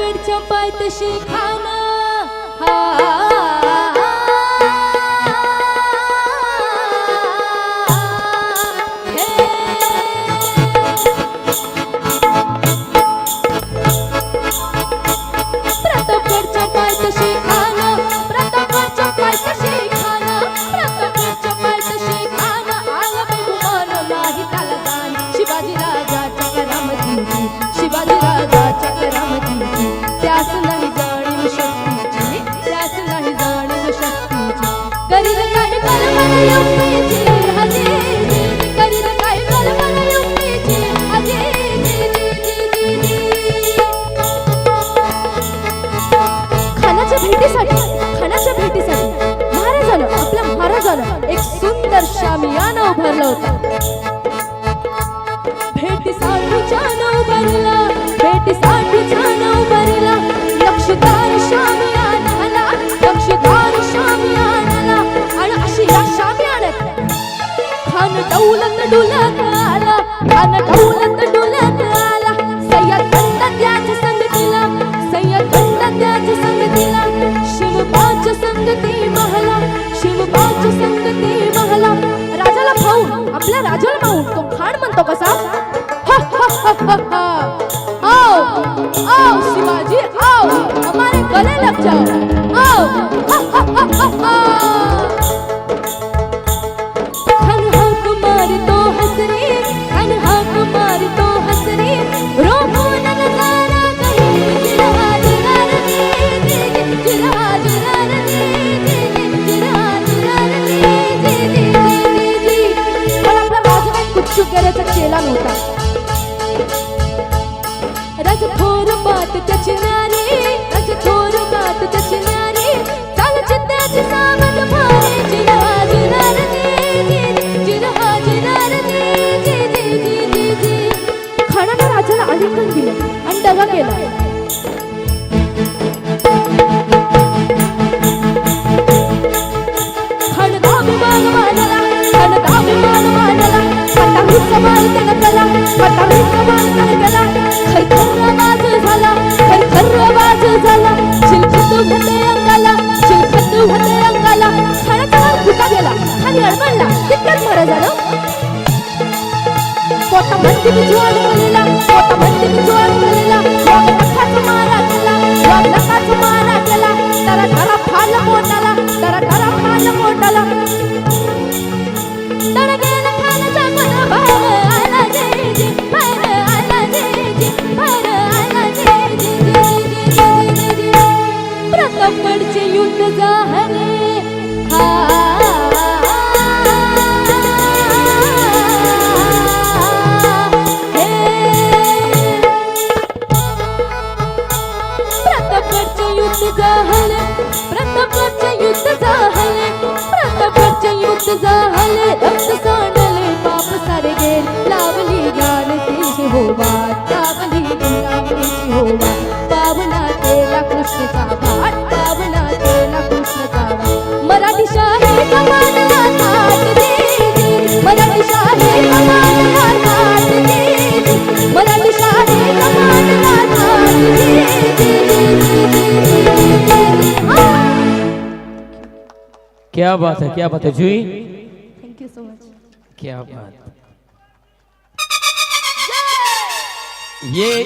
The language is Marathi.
प्रतापगडच्या पायथ्याशी खाना प्रतापगडच्या पायथ्याशी खाना प्रतापगडच्या पायथ्याशी खाना प्रतापगडच्या पायथ्याशी खाना आला बेगुमान नाही त्याला दान शिवाजी राजाच्या करामतीची शिवाजी राजाच्या करामतीची त्यास नाही जाणीव शक्तीची त्यास नाही जाणीव शक्तीची करील काय कल्पना युक्तीची हजेरी करील काय कल्पना युक्तीची खानाच्या भेटीसाठी आपल्या महाराजानं एक सुंदर शामियाना उभारला होता भेटीसाठी छान उभारला लक्षदार शामियानाला लक्षदार शामियानाला आणि अशी या शामियानात खान दौलत डुलत आला खान दौलत डुलत आला सय्यद गंड त्याच्या संगतीला सय्यद गंड त्याच्या संगतीला शिवबाच्या संगती महला शिवबाच्या संगती महला राजाला पाहून आपल्या राजाला पाहून तो खान म्हणतो कसा आओ आओ शिवाजी आओ हमारे गले लग जाओ आओ खान हाक मारतो हसरे खान हाक मारतो हसरे रोहन नजारा कहीं जिरहा केला नव्हता राज थोर बात त्याची नारी राज थोर बात त्याची नारी चाल चित्त्याची सावध भारी जिरहा जिरार जिरहा जिरार खानाने राजाला आलिंगन दिले आणि दगा केला प्रतापगडचे युद्ध झाले प्रतापगडचे युद्ध झाले प्रतापगडचे युद्ध झाले प्रतापगडचे युद्ध झाले रक्त सांडले पाप सारे गेले लावली ज्ञानतेची होवा लावली गुलामीची होवा पावना केला कृष्णचा भाट पावना केला कृष्णचा भाट मराठी शाही कमानला थाट दे मराठी शाही कमानला थाट दे मराठी शाही कमानला थाट दे क्या बात है जूही थैंक यू सो मच क्या बात ये